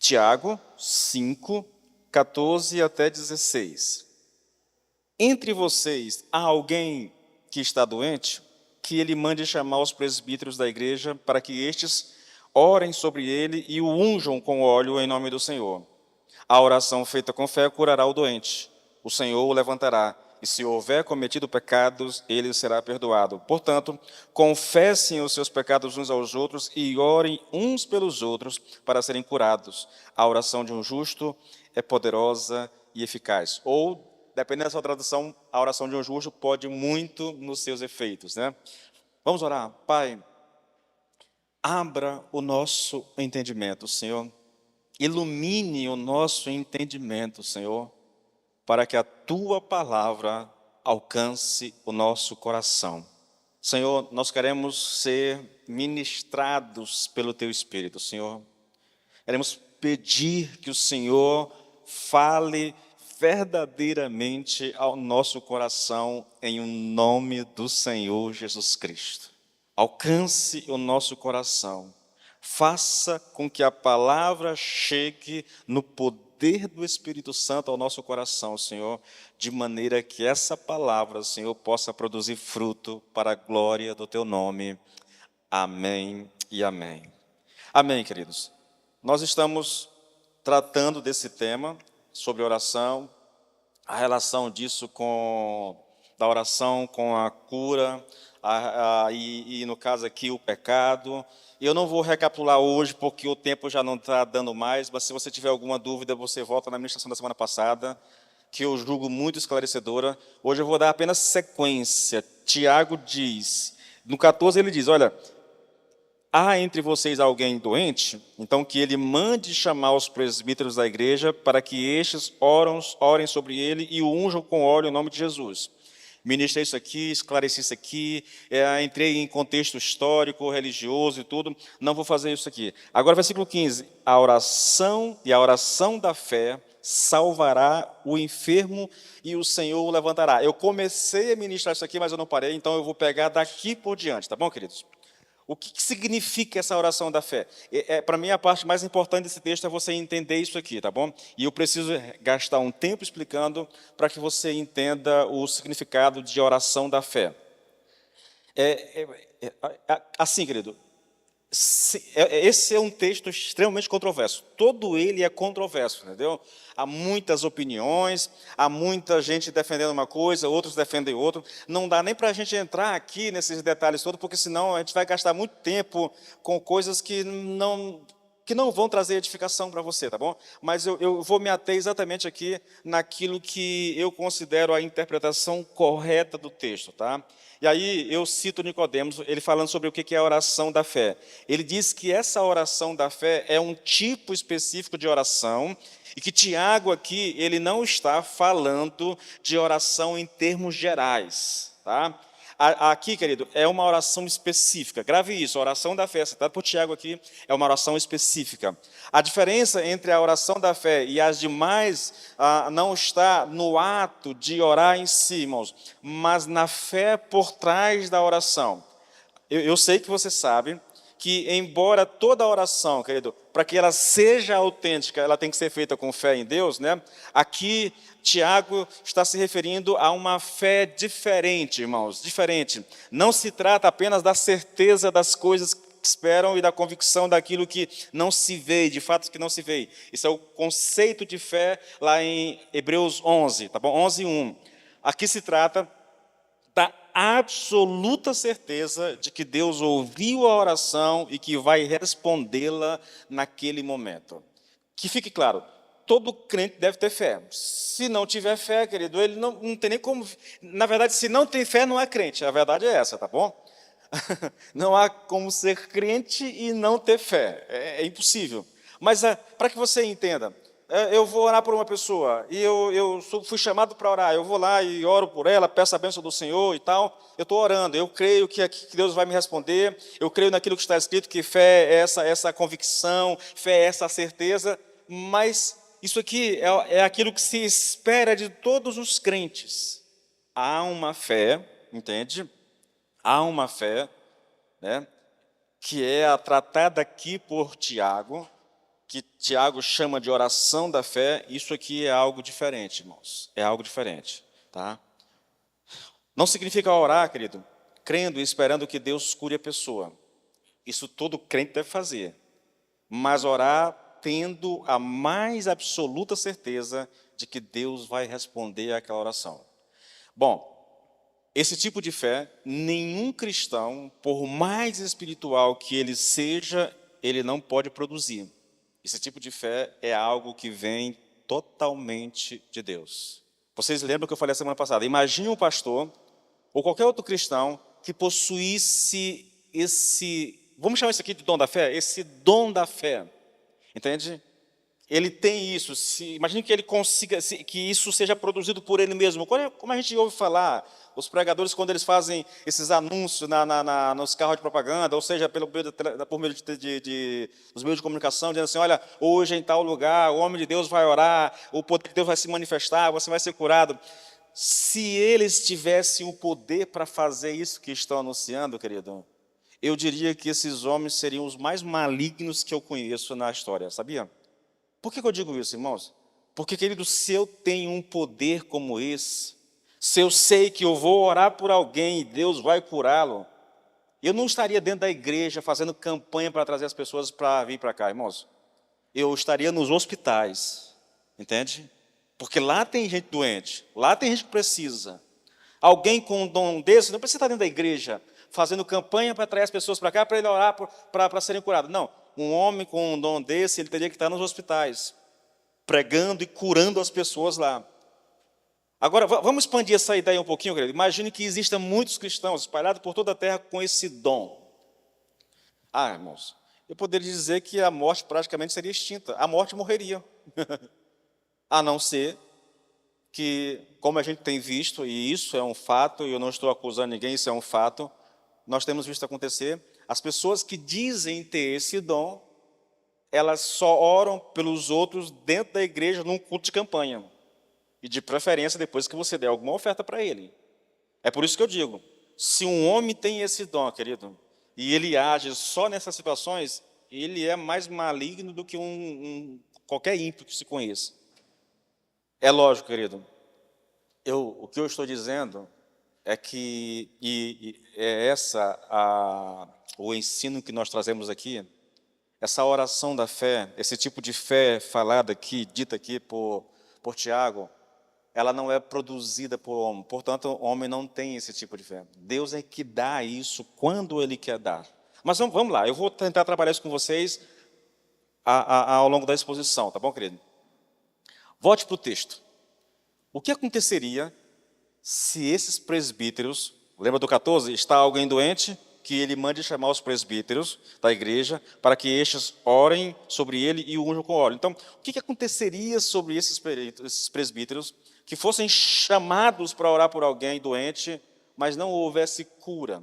Tiago 5, 14 até 16. Entre vocês há alguém que está doente, que ele mande chamar os presbíteros da igreja para que estes orem sobre ele e o unjam com óleo em nome do Senhor. A oração feita com fé curará o doente. O Senhor o levantará, e se houver cometido pecados, ele será perdoado. Portanto, confessem os seus pecados uns aos outros e orem uns pelos outros para serem curados. A oração de um justo é poderosa e eficaz. Ou, dependendo da sua tradução, a oração de um justo pode muito nos seus efeitos, né? Vamos orar. Pai, abra o nosso entendimento, Senhor. Ilumine o nosso entendimento, Senhor, para que a Tua palavra alcance o nosso coração. Senhor, nós queremos ser ministrados pelo Teu Espírito, Senhor. Queremos pedir que o Senhor fale verdadeiramente ao nosso coração em nome do Senhor Jesus Cristo. Alcance o nosso coração. Faça com que a palavra chegue no poder do Espírito Santo ao nosso coração, Senhor, de maneira que essa palavra, Senhor, possa produzir fruto para a glória do Teu nome. Amém e amém. Amém, queridos. Nós estamos tratando desse tema sobre oração, a relação disso da oração com a cura, e no caso aqui o pecado. Eu não vou recapitular hoje porque o tempo já não está dando mais, mas se você tiver alguma dúvida, você volta na ministração da semana passada, que eu julgo muito esclarecedora. Hoje eu vou dar apenas sequência. Tiago diz, no 14 ele diz, olha, há entre vocês alguém doente? Então que ele mande chamar os presbíteros da igreja para que estes orem sobre ele e o unjam com óleo em nome de Jesus. Ministrei isso aqui, esclareci isso aqui, entrei em contexto histórico, religioso e tudo, não vou fazer isso aqui. Agora, versículo 15, a oração da fé salvará o enfermo e o Senhor o levantará. Eu comecei a ministrar isso aqui, mas eu não parei, então eu vou pegar daqui por diante, tá bom, queridos? O que significa essa oração da fé? Para mim, a parte mais importante desse texto é você entender isso aqui, tá bom? E eu preciso gastar um tempo explicando para que você entenda o significado de oração da fé. Assim, querido, esse é um texto extremamente controverso. Todo ele é controverso, entendeu? Há muitas opiniões, há muita gente defendendo uma coisa, outros defendem outra. Não dá nem para a gente entrar aqui nesses detalhes todos, porque senão a gente vai gastar muito tempo com coisas que não vão trazer edificação para você, tá bom? Mas eu vou me ater exatamente aqui naquilo que eu considero a interpretação correta do texto, tá? E aí eu cito Nicodemos, ele falando sobre o que é a oração da fé. Ele diz que essa oração da fé é um tipo específico de oração, e que Tiago aqui, ele não está falando de oração em termos gerais, tá? Aqui, querido, é uma oração específica. Grave isso, a oração da fé, citado por Tiago aqui, é uma oração específica. A diferença entre a oração da fé e as demais não está no ato de orar em si, irmãos, mas na fé por trás da oração. Eu sei que você sabe que, embora toda oração, querido, para que ela seja autêntica, ela tem que ser feita com fé em Deus, né? Aqui, Tiago está se referindo a uma fé diferente, irmãos, diferente. Não se trata apenas da certeza das coisas que esperam e da convicção daquilo que não se vê, de fato que não se vê. Isso é o conceito de fé lá em Hebreus 11, tá bom? 11:1. Aqui se trata da absoluta certeza de que Deus ouviu a oração e que vai respondê-la naquele momento. Que fique claro, todo crente deve ter fé. Se não tiver fé, querido, ele não tem nem como... Na verdade, se não tem fé, não é crente. A verdade é essa, tá bom? Não há como ser crente e não ter fé. É impossível. Mas para que você entenda, eu vou orar por uma pessoa e eu fui chamado para orar, eu vou lá e oro por ela, peço a bênção do Senhor e tal, eu estou orando, eu creio que Deus vai me responder, eu creio naquilo que está escrito, que fé é essa convicção, fé é essa certeza, mas isso aqui é aquilo que se espera de todos os crentes. Há uma fé, entende? Há uma fé, né, que é a tratada aqui por Tiago, que Tiago chama de oração da fé, isso aqui é algo diferente, irmãos. É algo diferente, tá? Não significa orar, querido, crendo e esperando que Deus cure a pessoa. Isso todo crente deve fazer. Mas orar tendo a mais absoluta certeza de que Deus vai responder àquela oração. Bom, esse tipo de fé, nenhum cristão, por mais espiritual que ele seja, ele não pode produzir. Esse tipo de fé é algo que vem totalmente de Deus. Vocês lembram que eu falei a semana passada? Imagine um pastor ou qualquer outro cristão que possuísse vamos chamar isso aqui de dom da fé? Esse dom da fé, entende? Ele tem isso, imagine que ele consiga, que isso seja produzido por ele mesmo. Como a gente ouve falar, os pregadores, quando eles fazem esses anúncios nos carros de propaganda, ou seja, por meio dos meios de comunicação, dizendo assim, olha, hoje em tal lugar, o homem de Deus vai orar, o poder de Deus vai se manifestar, você vai ser curado. Se eles tivessem o poder para fazer isso que estão anunciando, querido, eu diria que esses homens seriam os mais malignos que eu conheço na história, sabia? Por que eu digo isso, irmãos? Porque, querido, se eu tenho um poder como esse, se eu sei que eu vou orar por alguém e Deus vai curá-lo, eu não estaria dentro da igreja fazendo campanha para trazer as pessoas para vir para cá, irmãos. Eu estaria nos hospitais, entende? Porque lá tem gente doente, lá tem gente que precisa. Alguém com um dom desse não precisa estar dentro da igreja, fazendo campanha para atrair as pessoas para cá, para ele orar para serem curados. Não, um homem com um dom desse, ele teria que estar nos hospitais, pregando e curando as pessoas lá. Agora, vamos expandir essa ideia um pouquinho, querido. Imagine que existam muitos cristãos espalhados por toda a terra com esse dom. Irmãos, eu poderia dizer que a morte praticamente seria extinta. A morte morreria. A não ser que, como a gente tem visto, e isso é um fato, e eu não estou acusando ninguém, isso é um fato, nós temos visto acontecer, as pessoas que dizem ter esse dom, elas só oram pelos outros dentro da igreja num culto de campanha. E de preferência depois que você der alguma oferta para ele. É por isso que eu digo, se um homem tem esse dom, querido, e ele age só nessas situações, ele é mais maligno do que qualquer ímpio que se conheça. É lógico, querido, o que eu estou dizendo é que, o ensino que nós trazemos aqui, essa oração da fé, esse tipo de fé falada aqui, dita aqui por Tiago, ela não é produzida por homem, portanto, o homem não tem esse tipo de fé. Deus é que dá isso quando Ele quer dar. Mas vamos lá, eu vou tentar trabalhar isso com vocês ao longo da exposição, tá bom, querido? Volte para o texto. O que aconteceria se esses presbíteros, lembra do 14? Está alguém doente? Que ele mande chamar os presbíteros da igreja para que estes orem sobre ele e o unjam com óleo. Então, o que aconteceria sobre esses presbíteros que fossem chamados para orar por alguém doente, mas não houvesse cura?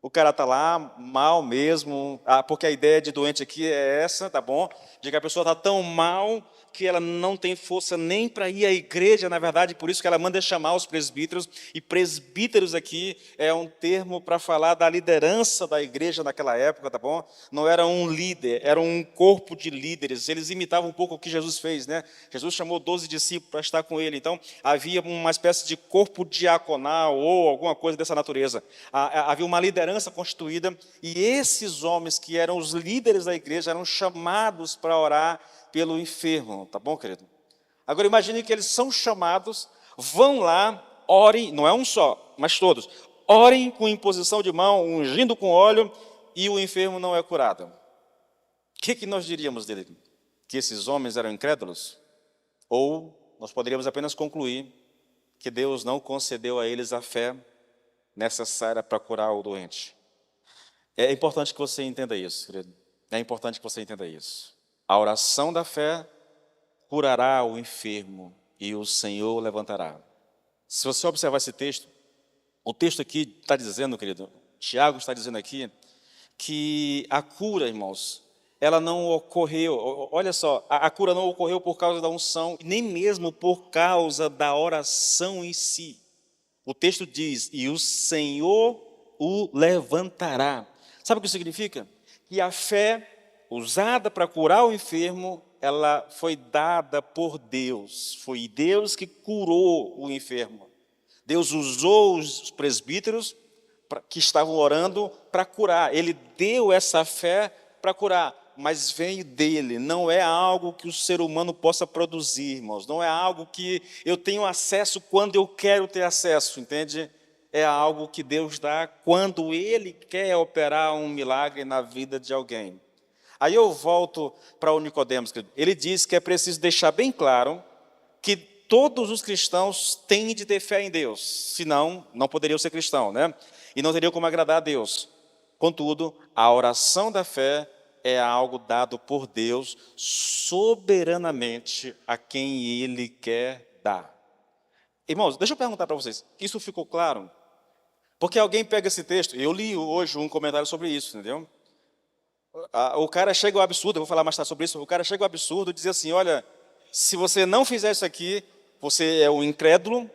O cara está lá, mal mesmo, porque a ideia de doente aqui é essa, tá bom? De que a pessoa está tão mal que ela não tem força nem para ir à igreja, na verdade, por isso que ela manda chamar os presbíteros, e presbíteros aqui é um termo para falar da liderança da igreja naquela época, tá bom? Não era um líder, era um corpo de líderes, eles imitavam um pouco o que Jesus fez, né? Jesus chamou 12 discípulos para estar com ele, então havia uma espécie de corpo diaconal ou alguma coisa dessa natureza, havia uma liderança constituída, e esses homens que eram os líderes da igreja eram chamados para orar pelo enfermo, tá bom, querido? Agora imagine que eles são chamados, vão lá, orem, não é um só, mas todos, orem com imposição de mão, ungindo com óleo, e o enfermo não é curado. O que nós diríamos dele? Que esses homens eram incrédulos? Ou nós poderíamos apenas concluir que Deus não concedeu a eles a fé necessária para curar o doente. É importante que você entenda isso, querido. É importante que você entenda isso. A oração da fé curará o enfermo e o Senhor o levantará. Se você observar esse texto, o texto aqui está dizendo, querido, Tiago está dizendo aqui, que a cura, irmãos, ela não ocorreu, olha só, a cura não ocorreu por causa da unção, nem mesmo por causa da oração em si. O texto diz, e o Senhor o levantará. Sabe o que significa? Que a fé usada para curar o enfermo, ela foi dada por Deus. Foi Deus que curou o enfermo. Deus usou os presbíteros que estavam orando para curar. Ele deu essa fé para curar, mas veio dele. Não é algo que o ser humano possa produzir, irmãos. Não é algo que eu tenho acesso quando eu quero ter acesso, entende? É algo que Deus dá quando Ele quer operar um milagre na vida de alguém. Aí eu volto para o Nicodemos. Ele diz que é preciso deixar bem claro que todos os cristãos têm de ter fé em Deus, senão não poderiam ser cristãos, né? E não teriam como agradar a Deus. Contudo, a oração da fé é algo dado por Deus soberanamente a quem Ele quer dar. Irmãos, deixa eu perguntar para vocês, isso ficou claro? Porque alguém pega esse texto, eu li hoje um comentário sobre isso, entendeu? O cara chega ao absurdo, eu vou falar mais tarde sobre isso, o cara chega ao absurdo e diz assim, olha, se você não fizer isso aqui, você é um incrédulo,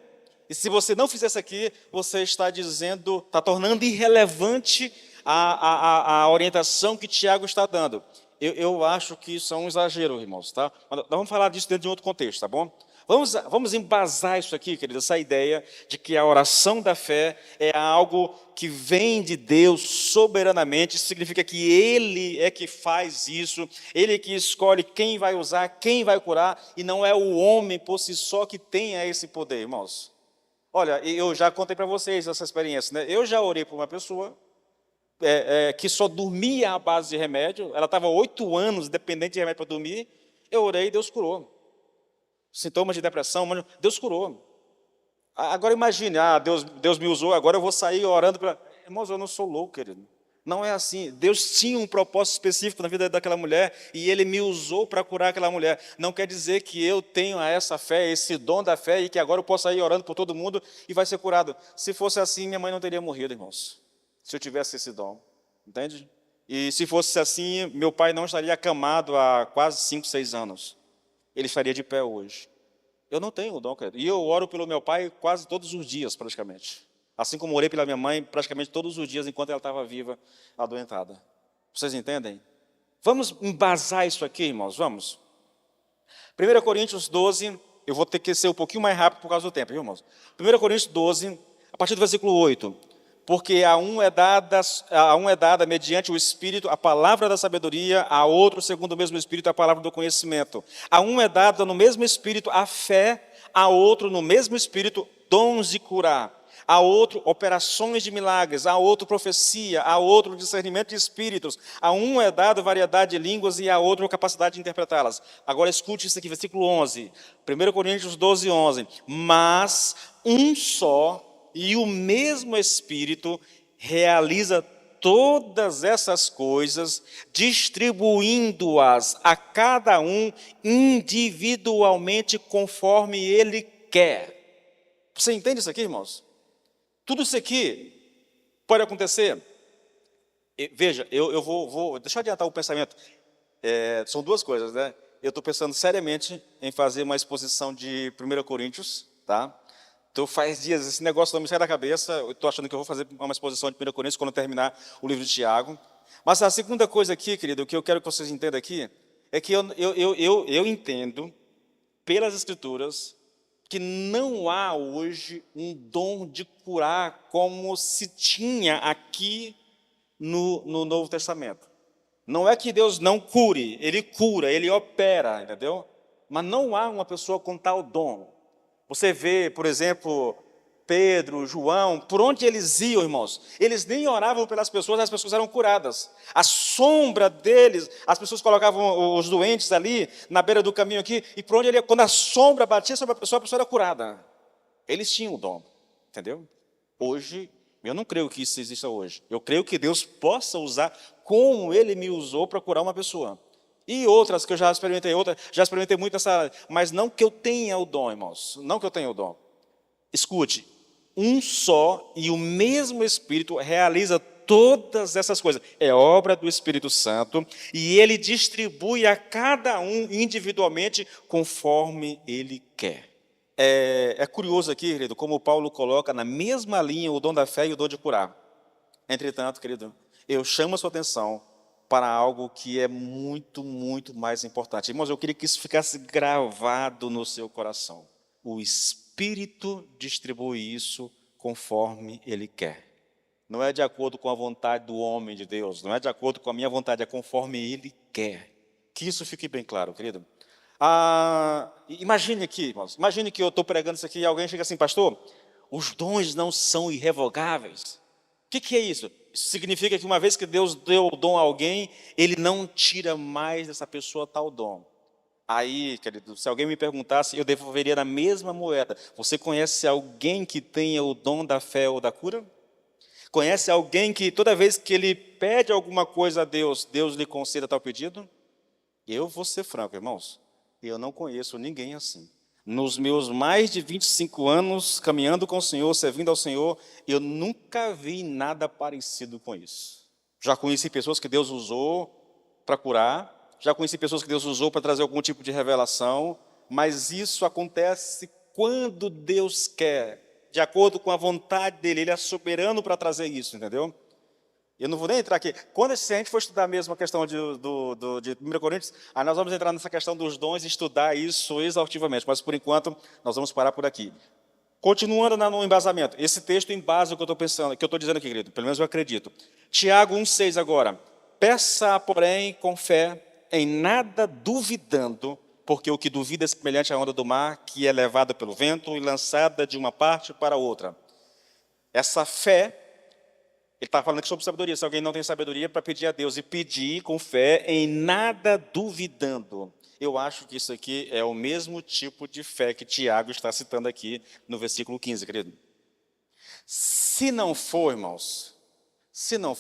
e se você não fizer isso aqui, você está dizendo, está tornando irrelevante a orientação que Tiago está dando. Eu acho que isso é um exagero, irmãos, tá? Mas nós vamos falar disso dentro de outro contexto, tá bom? Vamos embasar isso aqui, querido, essa ideia de que a oração da fé é algo que vem de Deus soberanamente, isso significa que Ele é que faz isso, Ele é que escolhe quem vai usar, quem vai curar, e não é o homem por si só que tenha esse poder, irmãos. Olha, eu já contei para vocês essa experiência, né? Eu já orei por uma pessoa que só dormia à base de remédio, ela estava 8 anos dependente de remédio para dormir, eu orei e Deus curou. Sintomas de depressão, mas Deus curou. Agora imagine, Deus me usou, agora eu vou sair orando para... Irmãos, eu não sou louco, querido. Não é assim. Deus tinha um propósito específico na vida daquela mulher e Ele me usou para curar aquela mulher. Não quer dizer que eu tenho essa fé, esse dom da fé e que agora eu posso sair orando por todo mundo e vai ser curado. Se fosse assim, minha mãe não teria morrido, irmãos. Se eu tivesse esse dom, entende? E se fosse assim, meu pai não estaria acamado há quase 5, 6 anos. Ele estaria de pé hoje. Eu não tenho o dom, querido. E eu oro pelo meu pai quase todos os dias, praticamente. Assim como orei pela minha mãe praticamente todos os dias, enquanto ela estava viva, adoentada. Vocês entendem? Vamos embasar isso aqui, irmãos, vamos. 1 Coríntios 12, eu vou ter que ser um pouquinho mais rápido por causa do tempo, viu, irmãos? 1 Coríntios 12, a partir do versículo 8. Porque a um é dada mediante o Espírito a palavra da sabedoria, a outro, segundo o mesmo Espírito, a palavra do conhecimento. A um é dada no mesmo Espírito a fé, a outro no mesmo Espírito dons de curar, a outro operações de milagres, a outro profecia, a outro discernimento de espíritos, a um é dada variedade de línguas e a outro capacidade de interpretá-las. Agora escute isso aqui, versículo 11, 1 Coríntios 12, 11. Mas um só e o mesmo Espírito realiza todas essas coisas, distribuindo-as a cada um individualmente conforme Ele quer. Você entende isso aqui, irmãos? Tudo isso aqui pode acontecer. Veja, eu vou deixa eu adiantar o pensamento. São duas coisas, né? Eu estou pensando seriamente em fazer uma exposição de 1 Coríntios, tá? Então faz dias, esse negócio não me sai da cabeça, eu estou achando que eu vou fazer uma exposição de 1 Coríntios quando eu terminar o livro de Tiago. Mas a segunda coisa aqui, querido, o que eu quero que vocês entendam aqui, é que eu entendo, pelas Escrituras, que não há hoje um dom de curar como se tinha aqui no Novo Testamento. Não é que Deus não cure, Ele cura, Ele opera, entendeu? Mas não há uma pessoa com tal dom. Você vê, por exemplo, Pedro, João, por onde eles iam, irmãos? Eles nem oravam pelas pessoas, as pessoas eram curadas. A sombra deles, as pessoas colocavam os doentes ali, na beira do caminho aqui, e por onde ele ia, quando a sombra batia sobre a pessoa era curada. Eles tinham o dom, entendeu? Hoje, eu não creio que isso exista hoje. Eu creio que Deus possa usar como Ele me usou para curar uma pessoa. E outras que eu já experimentei muito nessa área, mas não que eu tenha o dom, irmãos, não que eu tenha o dom. Escute, um só e o mesmo Espírito realiza todas essas coisas. É obra do Espírito Santo e Ele distribui a cada um individualmente conforme Ele quer. É curioso aqui, querido, como Paulo coloca na mesma linha o dom da fé e o dom de curar. Entretanto, querido, eu chamo a sua atenção para algo que é muito, muito mais importante. Irmãos, eu queria que isso ficasse gravado no seu coração. O Espírito distribui isso conforme Ele quer. Não é de acordo com a vontade do homem de Deus, não é de acordo com a minha vontade, é conforme Ele quer. Que isso fique bem claro, querido. Imagine aqui, irmãos, imagine que eu estou pregando isso aqui e alguém chega assim, pastor, os dons não são irrevogáveis. O que é isso? Isso significa que uma vez que Deus deu o dom a alguém, Ele não tira mais dessa pessoa tal dom. Aí, querido, se alguém me perguntasse, eu devolveria na mesma moeda. Você conhece alguém que tenha o dom da fé ou da cura? Conhece alguém que toda vez que ele pede alguma coisa a Deus, Deus lhe conceda tal pedido? Eu vou ser franco, irmãos, eu não conheço ninguém assim. Nos meus mais de 25 anos caminhando com o Senhor, servindo ao Senhor, eu nunca vi nada parecido com isso. Já conheci pessoas que Deus usou para curar, já conheci pessoas que Deus usou para trazer algum tipo de revelação, mas isso acontece quando Deus quer, de acordo com a vontade dEle, Ele é soberano para trazer isso, entendeu? Eu não vou nem entrar aqui. Se a gente for estudar mesmo a questão de 1 Coríntios, aí nós vamos entrar nessa questão dos dons e estudar isso exaustivamente, mas por enquanto nós vamos parar por aqui. Continuando no embasamento, esse texto embasa o que eu estou pensando, que eu estou dizendo aqui, querido, pelo menos eu acredito. Tiago 1,6 agora. Peça, porém, com fé, em nada duvidando, porque o que duvida é semelhante à onda do mar, que é levada pelo vento e lançada de uma parte para outra. Essa fé, ele está falando aqui sobre sabedoria. Se alguém não tem sabedoria, para pedir a Deus, e pedir com fé, em nada duvidando. Eu acho que isso aqui é o mesmo tipo de fé que Tiago está citando aqui no versículo 15, querido. Se não for, irmãos, se não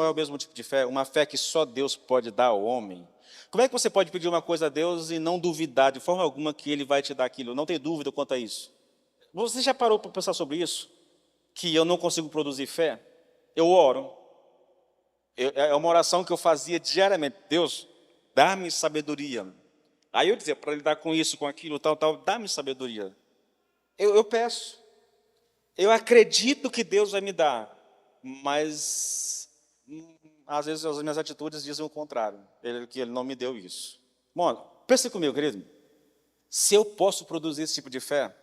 é o mesmo tipo de fé, uma fé que só Deus pode dar ao homem, como é que você pode pedir uma coisa a Deus e não duvidar de forma alguma que Ele vai te dar aquilo? Não tem dúvida quanto a isso. Você já parou para pensar sobre isso? Que eu não consigo produzir fé? Eu oro. É uma oração que eu fazia diariamente. Deus, dá-me sabedoria. Aí eu dizia, para lidar com isso, com aquilo, tal, dá-me sabedoria. Eu peço. Eu acredito que Deus vai me dar, mas às vezes as minhas atitudes dizem o contrário, que Ele não me deu isso. Bom, pense comigo, querido. Se eu posso produzir esse tipo de fé,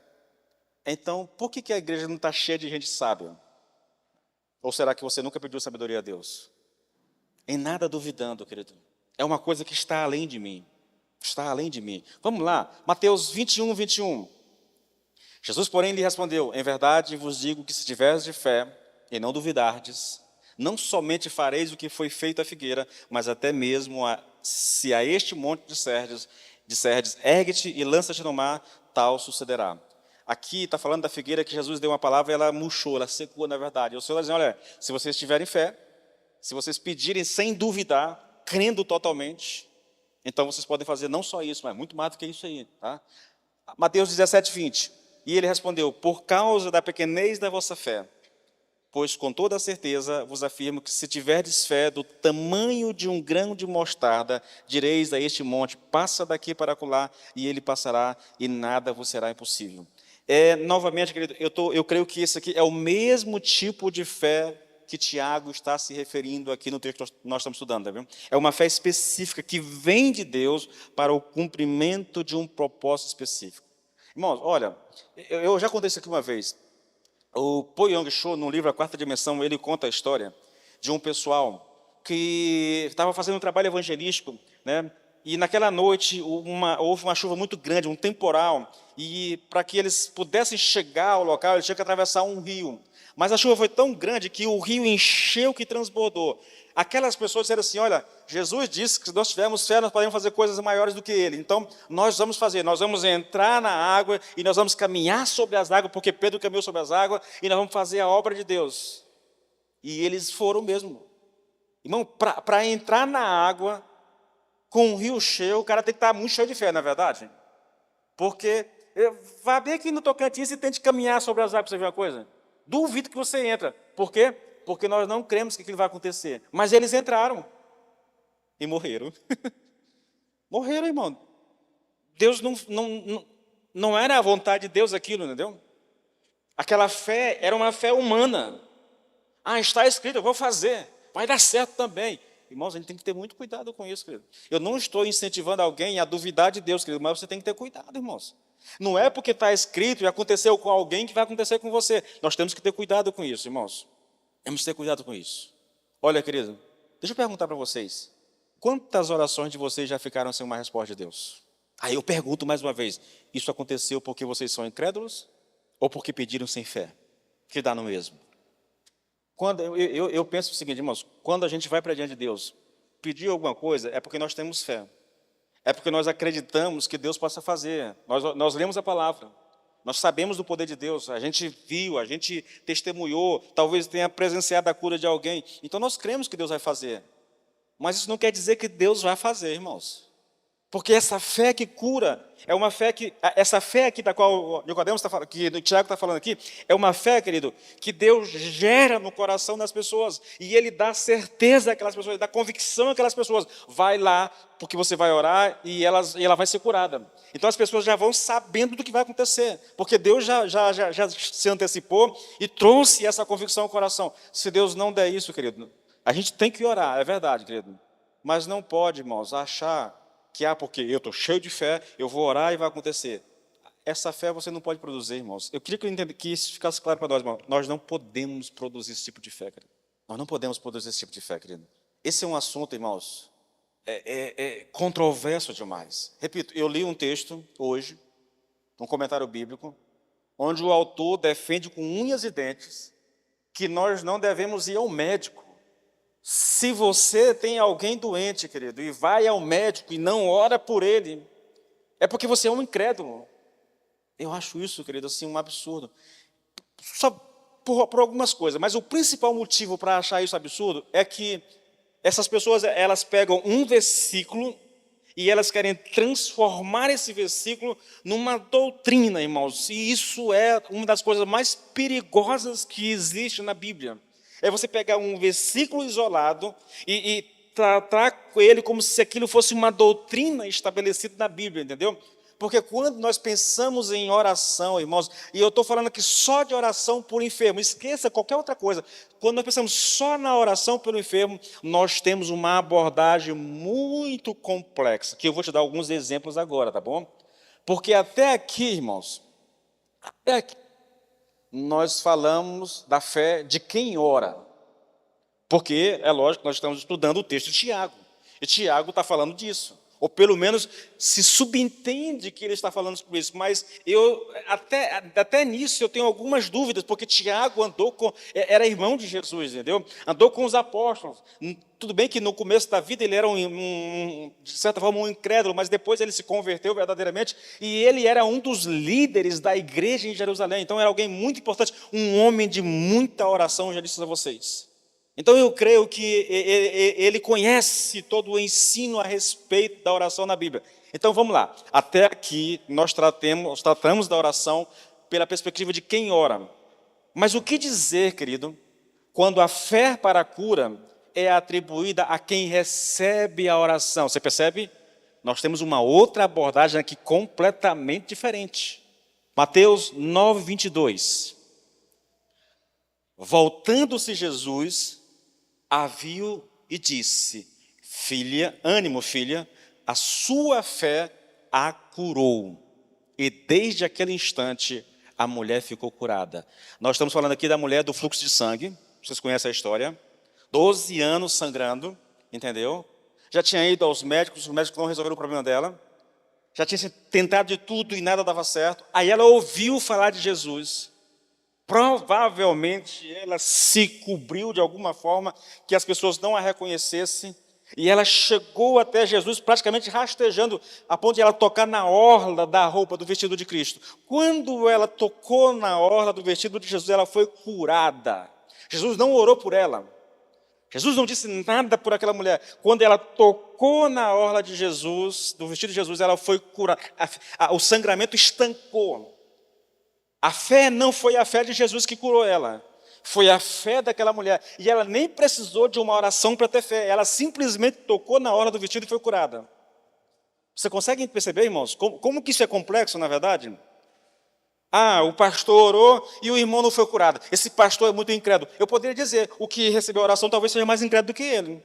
então por que a igreja não está cheia de gente sábia? Ou será que você nunca pediu sabedoria a Deus? Em nada duvidando, querido. É uma coisa que está além de mim. Está além de mim. Vamos lá, Mateus 21, 21. Jesus, porém, lhe respondeu, em verdade vos digo que se tiveres de fé e não duvidardes, não somente fareis o que foi feito à figueira, mas até mesmo se a este monte disserdes, ergue-te e lança-te no mar, tal sucederá. Aqui está falando da figueira que Jesus deu uma palavra e ela murchou, ela secou, na verdade. E o Senhor está dizendo, olha, se vocês tiverem fé, se vocês pedirem sem duvidar, crendo totalmente, então vocês podem fazer não só isso, mas muito mais do que isso aí. Tá? Mateus 17, 20. E ele respondeu, por causa da pequenez da vossa fé, pois com toda certeza vos afirmo que se tiverdes fé do tamanho de um grão de mostarda, direis a este monte, passa daqui para acolá, e ele passará, e nada vos será impossível. Novamente, querido, eu creio que esse aqui é o mesmo tipo de fé que Tiago está se referindo aqui no texto que nós estamos estudando. Tá vendo? É uma fé específica que vem de Deus para o cumprimento de um propósito específico. Irmãos, olha, eu já contei isso aqui uma vez. O Po Yong-cho, no livro A Quarta Dimensão, ele conta a história de um pessoal que estava fazendo um trabalho evangelístico, né? E naquela noite houve uma chuva muito grande, um temporal, e para que eles pudessem chegar ao local, eles tinham que atravessar um rio. Mas a chuva foi tão grande que o rio encheu, que transbordou. Aquelas pessoas disseram assim, olha, Jesus disse que se nós tivermos fé, nós podemos fazer coisas maiores do que Ele. Então, nós vamos entrar na água e nós vamos caminhar sobre as águas, porque Pedro caminhou sobre as águas, e nós vamos fazer a obra de Deus. E eles foram mesmo. Irmão, para entrar na água, com um rio cheio, o cara tem que estar muito cheio de fé, não é verdade? Porque, vai bem aqui no Tocantins e tente caminhar sobre as águas, para você ver uma coisa. Duvido que você entra. Por quê? Porque nós não cremos que aquilo vai acontecer. Mas eles entraram e morreram. Morreram, irmão. Deus não era a vontade de Deus aquilo, entendeu? Aquela fé era uma fé humana. Está escrito, eu vou fazer. vai dar certo também. Irmãos, a gente tem que ter muito cuidado com isso, querido. Eu não estou incentivando alguém a duvidar de Deus, querido, mas você tem que ter cuidado, irmãos. Não é porque está escrito e aconteceu com alguém que vai acontecer com você. Nós temos que ter cuidado com isso, irmãos. Temos que ter cuidado com isso. Olha, querido, deixa eu perguntar para vocês. Quantas orações de vocês já ficaram sem uma resposta de Deus? Aí eu pergunto mais uma vez, isso aconteceu porque vocês são incrédulos ou porque pediram sem fé? Que dá no mesmo. Quando eu penso o seguinte, irmãos, quando a gente vai para diante de Deus, pedir alguma coisa, é porque nós temos fé. É porque nós acreditamos que Deus possa fazer. Nós lemos a palavra, nós sabemos do poder de Deus, a gente viu, a gente testemunhou, talvez tenha presenciado a cura de alguém. Então nós cremos que Deus vai fazer. Mas isso não quer dizer que Deus vai fazer, irmãos. Porque essa fé que cura, é uma fé que, essa fé aqui da qual o Nicodemos está falando, que o Tiago está falando aqui, é uma fé, querido, que Deus gera no coração das pessoas, e Ele dá certeza àquelas pessoas, dá convicção àquelas pessoas, vai lá, porque você vai orar, e ela vai ser curada. Então as pessoas já vão sabendo do que vai acontecer, porque Deus já se antecipou e trouxe essa convicção ao coração. Se Deus não der isso, querido, a gente tem que orar, é verdade, querido, mas não pode, irmãos, achar que porque eu estou cheio de fé, eu vou orar e vai acontecer. Essa fé você não pode produzir, irmãos. Eu queria que isso ficasse claro para nós, irmãos. Nós não podemos produzir esse tipo de fé, querido. Nós não podemos produzir esse tipo de fé, querido. Esse é um assunto, irmãos, controverso demais. Repito, eu li um texto hoje, um comentário bíblico, onde o autor defende com unhas e dentes que nós não devemos ir ao médico. Se você tem alguém doente, querido, e vai ao médico e não ora por ele, é porque você é um incrédulo. Eu acho isso, querido, assim, um absurdo. Só por algumas coisas, mas o principal motivo para achar isso absurdo é que essas pessoas, elas pegam um versículo e elas querem transformar esse versículo numa doutrina, irmãos. E isso é uma das coisas mais perigosas que existe na Bíblia. É você pegar um versículo isolado e tratar ele como se aquilo fosse uma doutrina estabelecida na Bíblia, entendeu? Porque quando nós pensamos em oração, irmãos, e eu estou falando aqui só de oração por enfermo, esqueça qualquer outra coisa. Quando nós pensamos só na oração pelo enfermo, nós temos uma abordagem muito complexa, que eu vou te dar alguns exemplos agora, tá bom? Porque até aqui, irmãos, até aqui, nós falamos da fé de quem ora. Porque, é lógico, nós estamos estudando o texto de Tiago. E Tiago está falando disso. Ou pelo menos se subentende que ele está falando sobre isso. Mas até nisso eu tenho algumas dúvidas, porque Tiago era irmão de Jesus, entendeu? Andou com os apóstolos. Tudo bem que no começo da vida ele era de certa forma um incrédulo, mas depois ele se converteu verdadeiramente e ele era um dos líderes da igreja em Jerusalém. Então era alguém muito importante, um homem de muita oração, já disse a vocês. Então eu creio que ele conhece todo o ensino a respeito da oração na Bíblia. Então vamos lá, até aqui nós tratamos da oração pela perspectiva de quem ora. Mas o que dizer, querido, quando a fé para a cura é atribuída a quem recebe a oração? Você percebe? Nós temos uma outra abordagem aqui completamente diferente. Mateus 9, 22. Voltando-se Jesus, a viu e disse: filha, ânimo, filha, a sua fé a curou. E desde aquele instante a mulher ficou curada. Nós estamos falando aqui da mulher do fluxo de sangue. Vocês conhecem a história? 12 anos sangrando, entendeu? Já tinha ido aos médicos, os médicos não resolveram o problema dela. Já tinha tentado de tudo e nada dava certo. Aí ela ouviu falar de Jesus. Provavelmente ela se cobriu de alguma forma que as pessoas não a reconhecessem. E ela chegou até Jesus praticamente rastejando, a ponto de ela tocar na orla da roupa do vestido de Cristo. Quando ela tocou na orla do vestido de Jesus, ela foi curada. Jesus não orou por ela. Jesus não disse nada por aquela mulher. Quando ela tocou na orla de Jesus, do vestido de Jesus, ela foi curada. O sangramento estancou. A fé não foi a fé de Jesus que curou ela. Foi a fé daquela mulher. E ela nem precisou de uma oração para ter fé. Ela simplesmente tocou na orla do vestido e foi curada. Você consegue perceber, irmãos, como que isso é complexo, na verdade? Ah, o pastor orou e o irmão não foi curado. Esse pastor é muito incrédulo. Eu poderia dizer, o que recebeu a oração talvez seja mais incrédulo do que ele,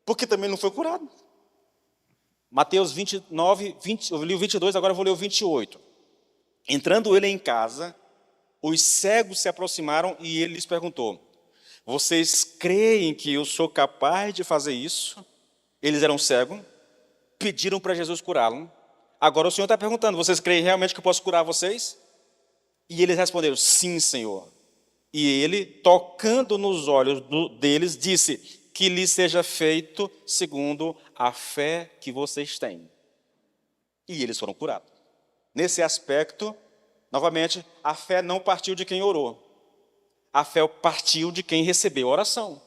porque também não foi curado. Mateus 29, 20, eu li o 22, agora eu vou ler o 28. Entrando ele em casa, os cegos se aproximaram e ele lhes perguntou: vocês creem que eu sou capaz de fazer isso? Eles eram cegos, pediram para Jesus curá-lo. Agora o Senhor está perguntando: vocês creem realmente que eu posso curar vocês? E eles responderam: sim, Senhor. E ele, tocando nos olhos deles, disse: que lhes seja feito segundo a fé que vocês têm. E eles foram curados. Nesse aspecto, novamente, a fé não partiu de quem orou. A fé partiu de quem recebeu a oração.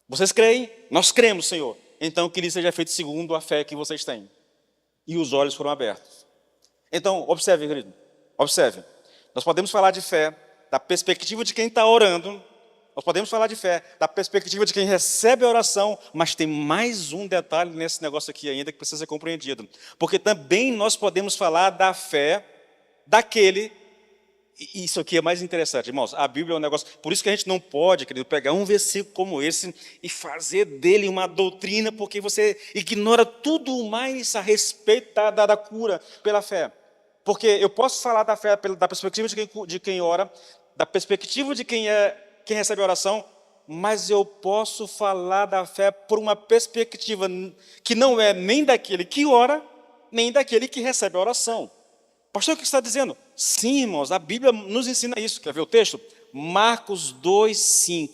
Vocês creem? Nós cremos, Senhor. Então, que lhes seja feito segundo a fé que vocês têm. E os olhos foram abertos. Então, observe, querido. Observe. Nós podemos falar de fé da perspectiva de quem está orando. Nós podemos falar de fé da perspectiva de quem recebe a oração, mas tem mais um detalhe nesse negócio aqui ainda que precisa ser compreendido. Porque também nós podemos falar da fé daquele, e isso aqui é mais interessante, irmãos, a Bíblia é um negócio, por isso que a gente não pode, querido, pegar um versículo como esse e fazer dele uma doutrina, porque você ignora tudo mais a respeito da cura pela fé. Porque eu posso falar da fé da perspectiva de quem ora, da perspectiva de quem recebe a oração, mas eu posso falar da fé por uma perspectiva que não é nem daquele que ora, nem daquele que recebe a oração. Pastor, o que você está dizendo? Sim, irmãos, a Bíblia nos ensina isso. Quer ver o texto? Marcos 2:5.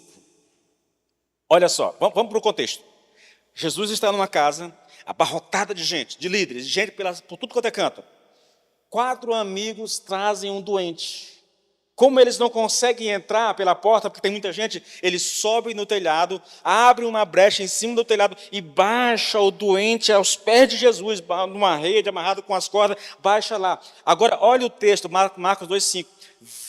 Olha só, vamos para o contexto. Jesus está numa casa abarrotada de gente, de líderes, de gente por tudo quanto é canto. 4 amigos trazem um doente. Como eles não conseguem entrar pela porta, porque tem muita gente, eles sobem no telhado, abrem uma brecha em cima do telhado e baixa o doente aos pés de Jesus, numa rede, amarrado com as cordas, baixa lá. Agora, olha o texto, Marcos 2:5.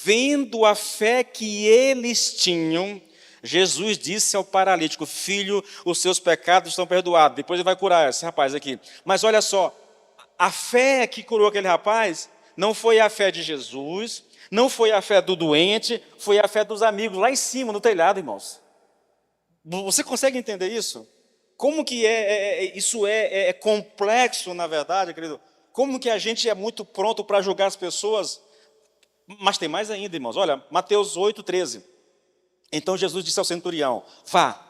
Vendo a fé que eles tinham, Jesus disse ao paralítico: filho, os seus pecados estão perdoados. Depois ele vai curar esse rapaz aqui. Mas olha só, a fé que curou aquele rapaz não foi a fé de Jesus, não foi a fé do doente, foi a fé dos amigos lá em cima, no telhado, irmãos. Você consegue entender isso? Como que isso é complexo, na verdade, querido? Como que a gente é muito pronto para julgar as pessoas? Mas tem mais ainda, irmãos. Olha, Mateus 8:13. Então Jesus disse ao centurião: vá.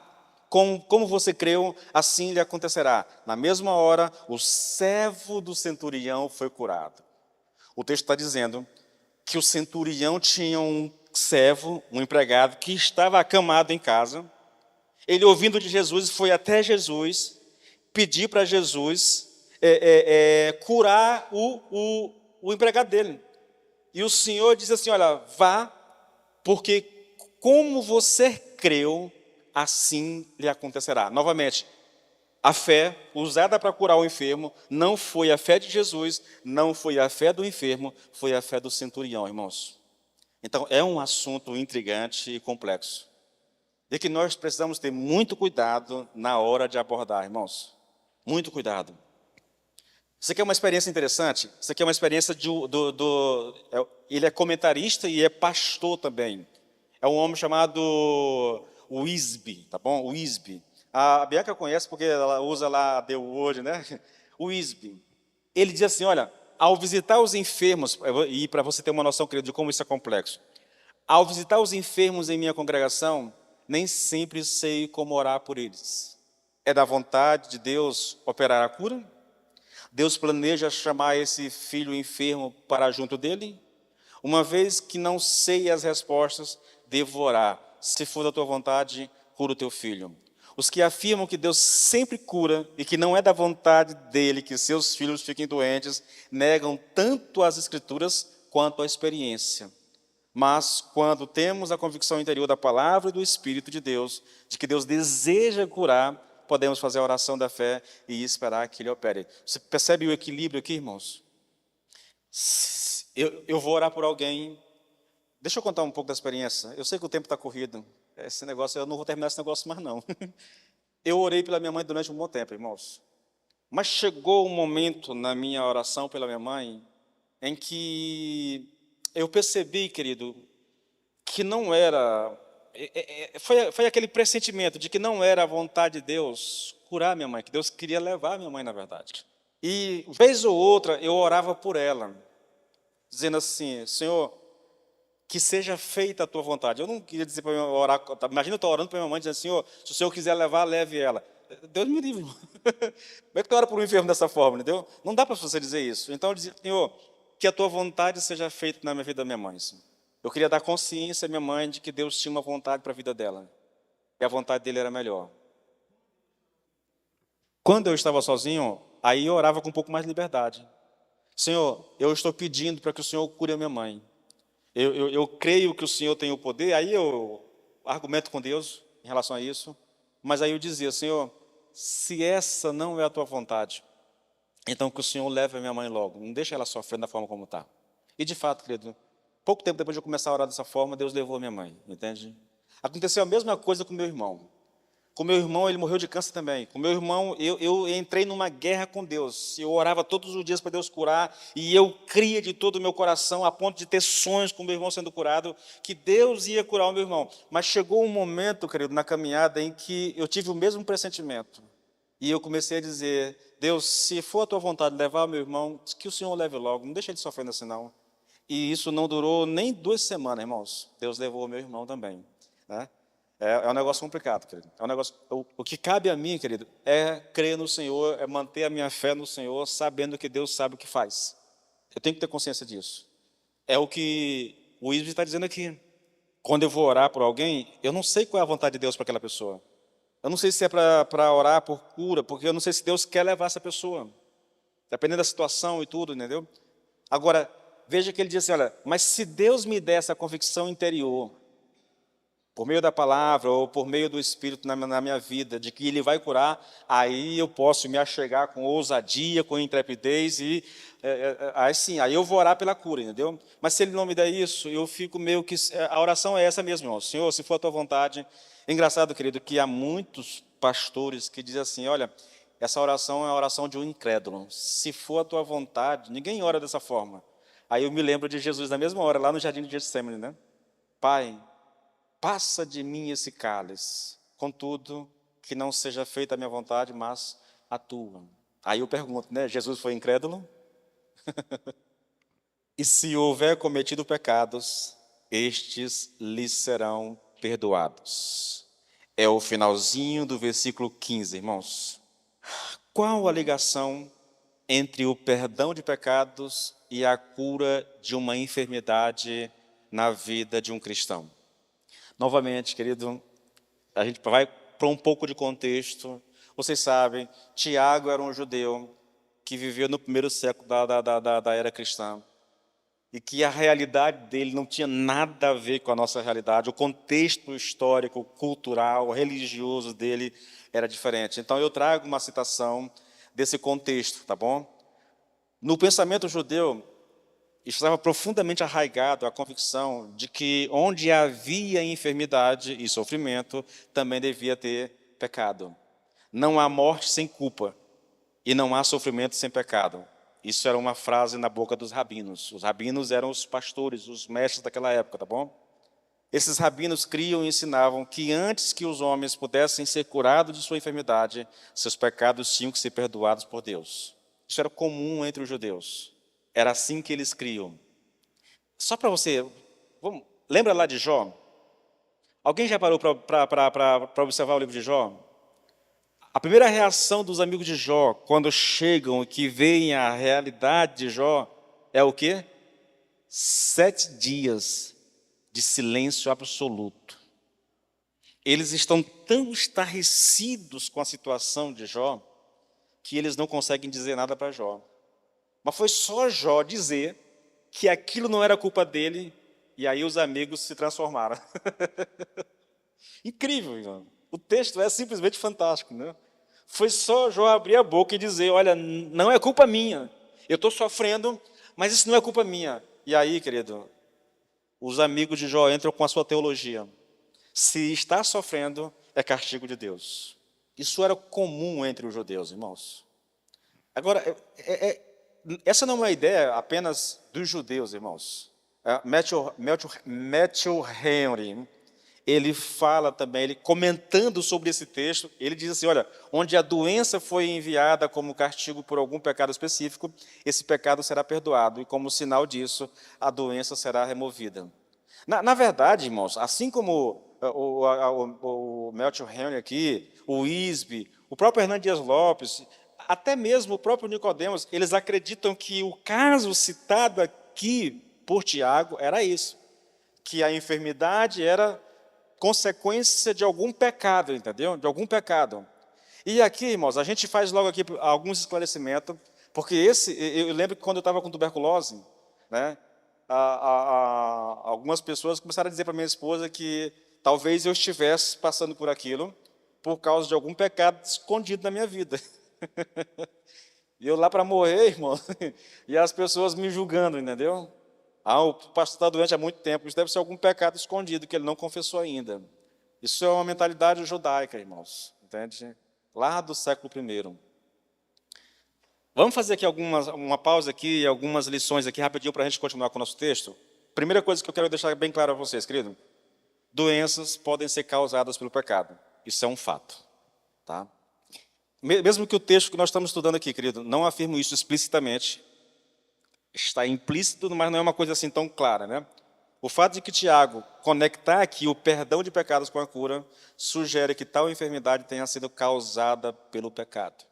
Como você creu, assim lhe acontecerá. Na mesma hora, o servo do centurião foi curado. O texto está dizendo que o centurião tinha um servo, um empregado, que estava acamado em casa. Ele, ouvindo de Jesus, foi até Jesus, pedir para Jesus curar o empregado dele. E o Senhor disse assim: olha, vá, porque como você creu, assim lhe acontecerá. Novamente, a fé usada para curar o enfermo não foi a fé de Jesus, não foi a fé do enfermo, foi a fé do centurião, irmãos. Então, é um assunto intrigante e complexo. E que nós precisamos ter muito cuidado na hora de abordar, irmãos. Muito cuidado. Isso aqui é uma experiência interessante. Isso aqui é uma experiência ele é comentarista e é pastor também. É um homem chamado Wisby, tá bom? Wisby. A Bianca conhece porque ela usa lá a The Word, né? Wisby. Ele diz assim, olha, ao visitar os enfermos, e para você ter uma noção, querido, de como isso é complexo. Ao visitar os enfermos em minha congregação, nem sempre sei como orar por eles. É da vontade de Deus operar a cura? Deus planeja chamar esse filho enfermo para junto dele? Uma vez que não sei as respostas, devo orar. Se for da tua vontade, cura o teu filho. Os que afirmam que Deus sempre cura e que não é da vontade dele que seus filhos fiquem doentes, negam tanto as Escrituras quanto a experiência. Mas, quando temos a convicção interior da palavra e do Espírito de Deus, de que Deus deseja curar, podemos fazer a oração da fé e esperar que Ele opere. Você percebe o equilíbrio aqui, irmãos? Eu vou orar por alguém. Deixa eu contar um pouco da experiência. Eu sei que o tempo está corrido. Esse negócio, eu não vou terminar esse negócio mais, não. Eu orei pela minha mãe durante um bom tempo, irmãos. Mas chegou um momento na minha oração pela minha mãe em que eu percebi, querido, que não era... Foi aquele pressentimento de que não era a vontade de Deus curar minha mãe, que Deus queria levar minha mãe, na verdade. E, vez ou outra, eu orava por ela, dizendo assim: Senhor, que seja feita a tua vontade. Eu não queria dizer para orar, imagina eu estou orando para minha mãe, dizendo: Senhor, se o Senhor quiser levar, leve ela. Deus me livre. Como é que tu ora por um enfermo dessa forma, entendeu? Não dá para você dizer isso. Então eu dizia: Senhor, que a tua vontade seja feita na minha vida da minha mãe, Senhor. Eu queria dar consciência à minha mãe de que Deus tinha uma vontade para a vida dela, e a vontade dele era melhor. Quando eu estava sozinho, aí eu orava com um pouco mais de liberdade. Senhor, eu estou pedindo para que o Senhor cure a minha mãe. Eu creio que o Senhor tem o poder, aí eu argumento com Deus em relação a isso, mas aí eu dizia: Senhor, se essa não é a tua vontade, então que o Senhor leve a minha mãe logo, não deixa ela sofrendo da forma como está. E de fato, querido, pouco tempo depois de eu começar a orar dessa forma, Deus levou a minha mãe, entende? Aconteceu a mesma coisa com meu irmão. Com meu irmão, ele morreu de câncer também. Com meu irmão, eu entrei numa guerra com Deus. Eu orava todos os dias para Deus curar, e eu cria de todo o meu coração, a ponto de ter sonhos com meu irmão sendo curado, que Deus ia curar o meu irmão. Mas chegou um momento, querido, na caminhada, em que eu tive o mesmo pressentimento. E eu comecei a dizer: Deus, se for a tua vontade levar o meu irmão, que o Senhor o leve logo, não deixa ele sofrendo assim não. E isso não durou nem 2 semanas, irmãos. Deus levou o meu irmão também, né? É um negócio complicado, querido. É um negócio, o que cabe a mim, querido, é crer no Senhor, é manter a minha fé no Senhor, sabendo que Deus sabe o que faz. Eu tenho que ter consciência disso. É o que o Isbe está dizendo aqui. Quando eu vou orar por alguém, eu não sei qual é a vontade de Deus para aquela pessoa. Eu não sei se é para orar por cura, porque eu não sei se Deus quer levar essa pessoa. Dependendo da situação e tudo, entendeu? Agora, veja que ele diz assim: olha, mas se Deus me der essa convicção interior, por meio da palavra ou por meio do Espírito na minha vida, de que Ele vai curar, aí eu posso me achegar com ousadia, com intrepidez, e aí sim, aí eu vou orar pela cura, entendeu? Mas se Ele não me der isso, eu fico meio que... A oração é essa mesmo, irmão: Senhor, se for a Tua vontade. É engraçado, querido, que há muitos pastores que dizem assim: olha, essa oração é a oração de um incrédulo. Se for a Tua vontade, ninguém ora dessa forma. Aí eu me lembro de Jesus na mesma hora, lá no jardim de Getsemane, né? Pai, passa de mim esse cálice, contudo, que não seja feita a minha vontade, mas a tua. Aí eu pergunto, né? Jesus foi incrédulo? E se houver cometido pecados, estes lhes serão perdoados. É o finalzinho do versículo 15, irmãos. Qual a ligação entre o perdão de pecados e a cura de uma enfermidade na vida de um cristão? Novamente, querido, a gente vai para um pouco de contexto. Vocês sabem, Tiago era um judeu que viveu no primeiro século da era cristã, e que a realidade dele não tinha nada a ver com a nossa realidade. O contexto histórico, cultural, religioso dele era diferente. Então eu trago uma citação desse contexto, tá bom? No pensamento judeu, estava profundamente arraigado a convicção de que onde havia enfermidade e sofrimento, também devia ter pecado. Não há morte sem culpa, e não há sofrimento sem pecado. Isso era uma frase na boca dos rabinos. Os rabinos eram os pastores, os mestres daquela época, tá bom? Esses rabinos criam e ensinavam que antes que os homens pudessem ser curados de sua enfermidade, seus pecados tinham que ser perdoados por Deus. Isso era comum entre os judeus. Era assim que eles criam. Só para você, lembra lá de Jó? Alguém já parou para observar o livro de Jó? A primeira reação dos amigos de Jó, quando chegam e que veem a realidade de Jó, é o quê? 7 dias de silêncio absoluto. Eles estão tão estarrecidos com a situação de Jó, que eles não conseguem dizer nada para Jó. Mas foi só Jó dizer que aquilo não era culpa dele, e aí os amigos se transformaram. Incrível, irmão. O texto é simplesmente fantástico, né? Foi só Jó abrir a boca e dizer: olha, não é culpa minha, eu estou sofrendo, mas isso não é culpa minha. E aí, querido, os amigos de Jó entram com a sua teologia: se está sofrendo, é castigo de Deus. Isso era comum entre os judeus, irmãos. Agora, essa não é uma ideia apenas dos judeus, irmãos. Matthew Henry, ele fala também, ele comentando sobre esse texto, ele diz assim, olha, onde a doença foi enviada como castigo por algum pecado específico, esse pecado será perdoado, e como sinal disso, a doença será removida. Na verdade, irmãos, assim como o Matthew Henry aqui, o Isby, o próprio Hernando Dias Lopes, até mesmo o próprio Nicodemos, eles acreditam que o caso citado aqui por Tiago era isso, que a enfermidade era consequência de algum pecado, entendeu? De algum pecado. E aqui, irmãos, a gente faz logo aqui alguns esclarecimentos, porque eu lembro que quando eu estava com tuberculose, né, algumas pessoas começaram a dizer para minha esposa que talvez eu estivesse passando por aquilo por causa de algum pecado escondido na minha vida. E eu lá para morrer, irmão, e as pessoas me julgando, entendeu? O pastor está doente há muito tempo, isso deve ser algum pecado escondido que ele não confessou ainda. Isso é uma mentalidade judaica, irmãos, entende? Lá do século I. Vamos fazer aqui uma pausa aqui e algumas lições aqui rapidinho para a gente continuar com o nosso texto. Primeira coisa que eu quero deixar bem claro a vocês, querido. Doenças podem ser causadas pelo pecado. Isso é um fato. Tá? Mesmo que o texto que nós estamos estudando aqui, querido, não afirma isso explicitamente, está implícito, mas não é uma coisa assim tão clara, né? O fato de que Tiago conectar aqui o perdão de pecados com a cura sugere que tal enfermidade tenha sido causada pelo pecado.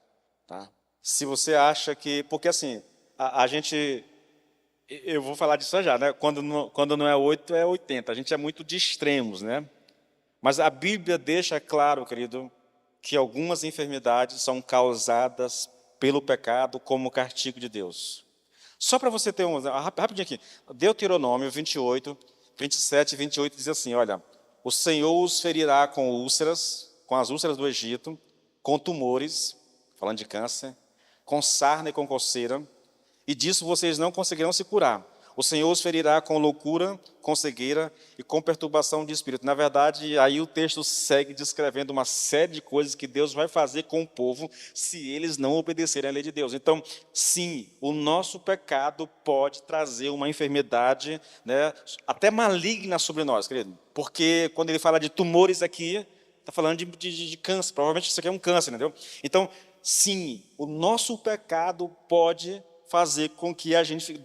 Tá? Se você acha que... Porque assim, a gente... Eu vou falar disso já, né? Quando não é 8, é 80. A gente é muito de extremos, né? Mas a Bíblia deixa claro, querido, que algumas enfermidades são causadas pelo pecado como castigo de Deus. Só para você ter rapidinho aqui, Deuteronômio 28, 27 e 28 diz assim, olha, o Senhor os ferirá com úlceras, com as úlceras do Egito, com tumores, falando de câncer, com sarna e com coceira, e disso vocês não conseguirão se curar. O Senhor os ferirá com loucura, com cegueira e com perturbação de espírito. Na verdade, aí o texto segue descrevendo uma série de coisas que Deus vai fazer com o povo se eles não obedecerem à lei de Deus. Então, sim, o nosso pecado pode trazer uma enfermidade, né, até maligna sobre nós, querido. Porque quando ele fala de tumores aqui, está falando de câncer. Provavelmente isso aqui é um câncer, entendeu? Então, sim, o nosso pecado pode fazer com que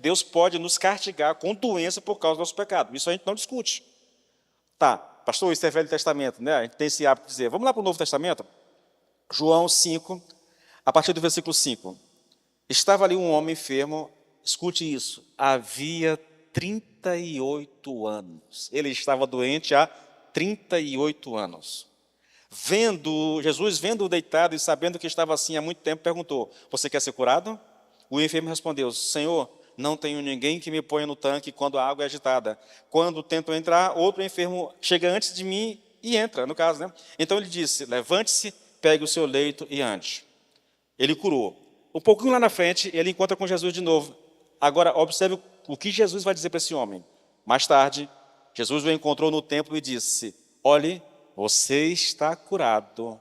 Deus pode nos castigar com doença por causa do nosso pecado. Isso a gente não discute. Tá, pastor, isso é Velho Testamento, né? A gente tem esse hábito de dizer. Vamos lá para o Novo Testamento? João 5, a partir do versículo 5. Estava ali um homem enfermo, escute isso, havia 38 anos. Ele estava doente há 38 anos. Jesus vendo-o deitado e sabendo que estava assim há muito tempo, perguntou, você quer ser curado? O enfermo respondeu, Senhor, não tenho ninguém que me ponha no tanque quando a água é agitada. Quando tento entrar, outro enfermo chega antes de mim e entra, no caso, né? Então ele disse, levante-se, pegue o seu leito e ande. Ele curou. Um pouquinho lá na frente, ele encontra com Jesus de novo. Agora, observe o que Jesus vai dizer para esse homem. Mais tarde, Jesus o encontrou no templo e disse, olhe, você está curado.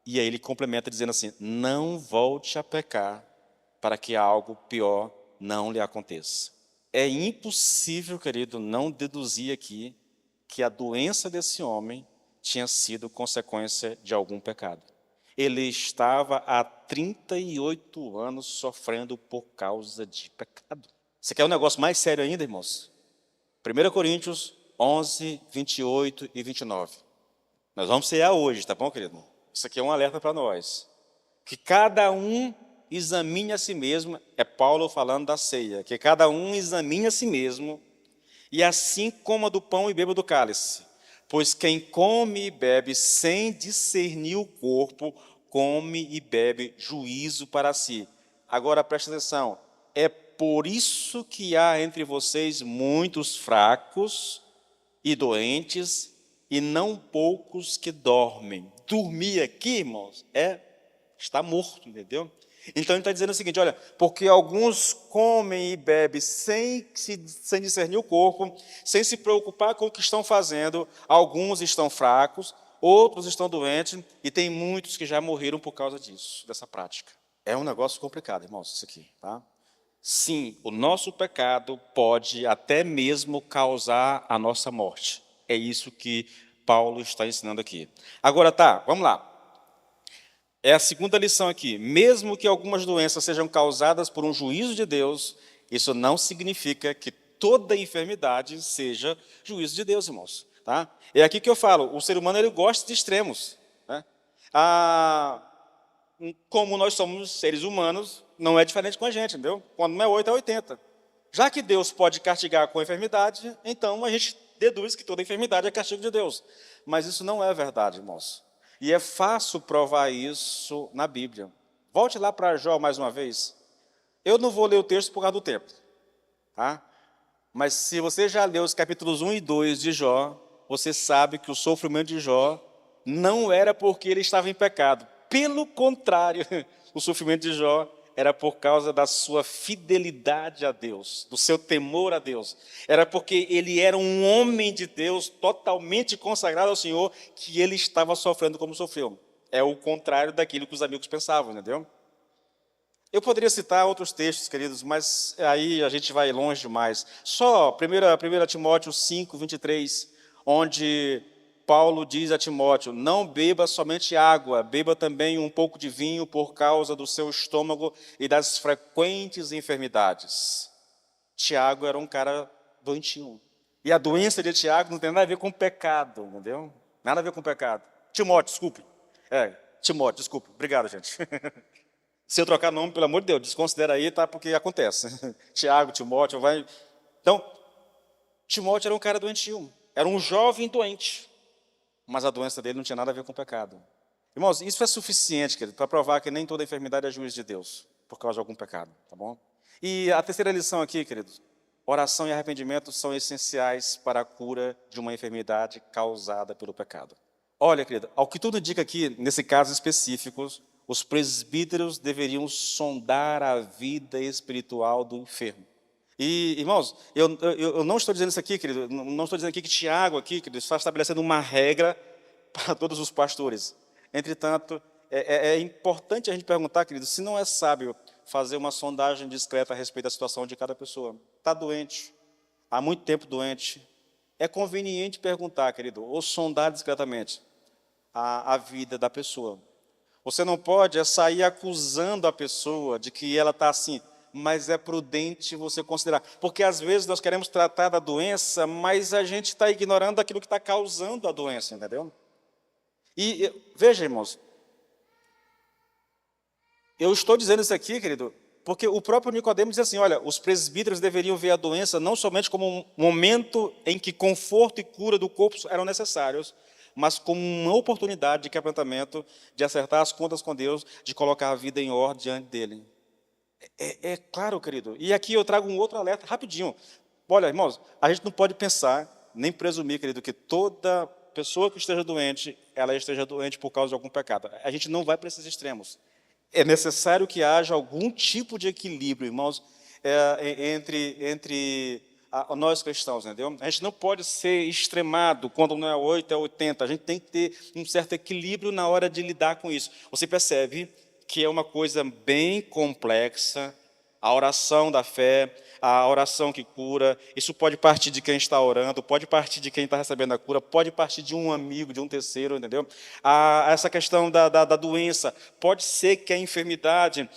E aí ele complementa dizendo assim, não volte a pecar, para que algo pior não lhe aconteça. É impossível, querido, não deduzir aqui que a doença desse homem tinha sido consequência de algum pecado. Ele estava há 38 anos sofrendo por causa de pecado. Você quer um negócio mais sério ainda, irmãos? 1 Coríntios 11, 28 e 29. Nós vamos cear hoje, tá bom, querido? Isso aqui é um alerta para nós. Que cada um examine a si mesmo, é Paulo falando da ceia, que cada um examine a si mesmo, e assim coma do pão e beba do cálice. Pois quem come e bebe sem discernir o corpo, come e bebe juízo para si. Agora preste atenção, é por isso que há entre vocês muitos fracos e doentes, e não poucos que dormem. Dormir aqui, irmãos, está morto, entendeu? Então ele está dizendo o seguinte, olha, porque alguns comem e bebem sem discernir o corpo, sem se preocupar com o que estão fazendo, alguns estão fracos, outros estão doentes, e tem muitos que já morreram por causa disso, dessa prática. É um negócio complicado, irmãos, isso aqui, tá? Sim, o nosso pecado pode até mesmo causar a nossa morte. É isso que Paulo está ensinando aqui. Agora tá, vamos lá. É a segunda lição aqui. Mesmo que algumas doenças sejam causadas por um juízo de Deus, isso não significa que toda enfermidade seja juízo de Deus, irmãos. Tá? É aqui que eu falo, o ser humano ele gosta de extremos. Né? Ah, como nós somos seres humanos, não é diferente com a gente, entendeu? Quando não é 8, é 80. Já que Deus pode castigar com a enfermidade, então a gente deduz que toda enfermidade é castigo de Deus. Mas isso não é verdade, irmãos. E é fácil provar isso na Bíblia. Volte lá para Jó mais uma vez. Eu não vou ler o texto por causa do tempo, tá? Mas se você já leu os capítulos 1 e 2 de Jó, você sabe que o sofrimento de Jó não era porque ele estava em pecado. Pelo contrário, o sofrimento de Jó era por causa da sua fidelidade a Deus, do seu temor a Deus. Era porque ele era um homem de Deus, totalmente consagrado ao Senhor, que ele estava sofrendo como sofreu. É o contrário daquilo que os amigos pensavam, entendeu? Eu poderia citar outros textos, queridos, mas aí a gente vai longe demais. Só 1 Timóteo 5, 23, onde Paulo diz a Timóteo, não beba somente água, beba também um pouco de vinho por causa do seu estômago e das frequentes enfermidades. Tiago era um cara doentio. E a doença de Tiago não tem nada a ver com pecado, entendeu? Nada a ver com pecado. Timóteo, desculpe. Timóteo, desculpe. Obrigado, gente. Se eu trocar nome, pelo amor de Deus, desconsidera aí, tá? Porque acontece. Tiago, Timóteo, vai. Então, Timóteo era um cara doentio. Era um jovem doente. Mas a doença dele não tinha nada a ver com o pecado. Irmãos, isso é suficiente, querido, para provar que nem toda enfermidade é juízo de Deus, por causa de algum pecado, tá bom? E a terceira lição aqui, queridos, oração e arrependimento são essenciais para a cura de uma enfermidade causada pelo pecado. Olha, querido, ao que tudo indica aqui, nesse caso específico, os presbíteros deveriam sondar a vida espiritual do enfermo. E, irmãos, eu não estou dizendo isso aqui, querido, não estou dizendo aqui que Tiago, aqui, querido, está estabelecendo uma regra para todos os pastores. Entretanto, é importante a gente perguntar, querido, se não é sábio fazer uma sondagem discreta a respeito da situação de cada pessoa. Está doente, há muito tempo doente. É conveniente perguntar, querido, ou sondar discretamente a vida da pessoa. Você não pode sair acusando a pessoa de que ela está assim, mas é prudente você considerar. Porque às vezes nós queremos tratar da doença, mas a gente está ignorando aquilo que está causando a doença, entendeu? E veja, irmãos, eu estou dizendo isso aqui, querido, porque o próprio Nicodemos diz assim, olha, os presbíteros deveriam ver a doença não somente como um momento em que conforto e cura do corpo eram necessários, mas como uma oportunidade de quebrantamento, de acertar as contas com Deus, de colocar a vida em ordem diante dele. É claro, querido. E aqui eu trago um outro alerta, rapidinho. Olha, irmãos, a gente não pode pensar, nem presumir, querido, que toda pessoa que esteja doente, ela esteja doente por causa de algum pecado. A gente não vai para esses extremos. É necessário que haja algum tipo de equilíbrio, irmãos, entre nós cristãos, entendeu? A gente não pode ser extremado quando não é 8, é 80. A gente tem que ter um certo equilíbrio na hora de lidar com isso. Você percebe que é uma coisa bem complexa, a oração da fé, a oração que cura, isso pode partir de quem está orando, pode partir de quem está recebendo a cura, pode partir de um amigo, de um terceiro, entendeu? Essa questão da doença, pode ser que a enfermidade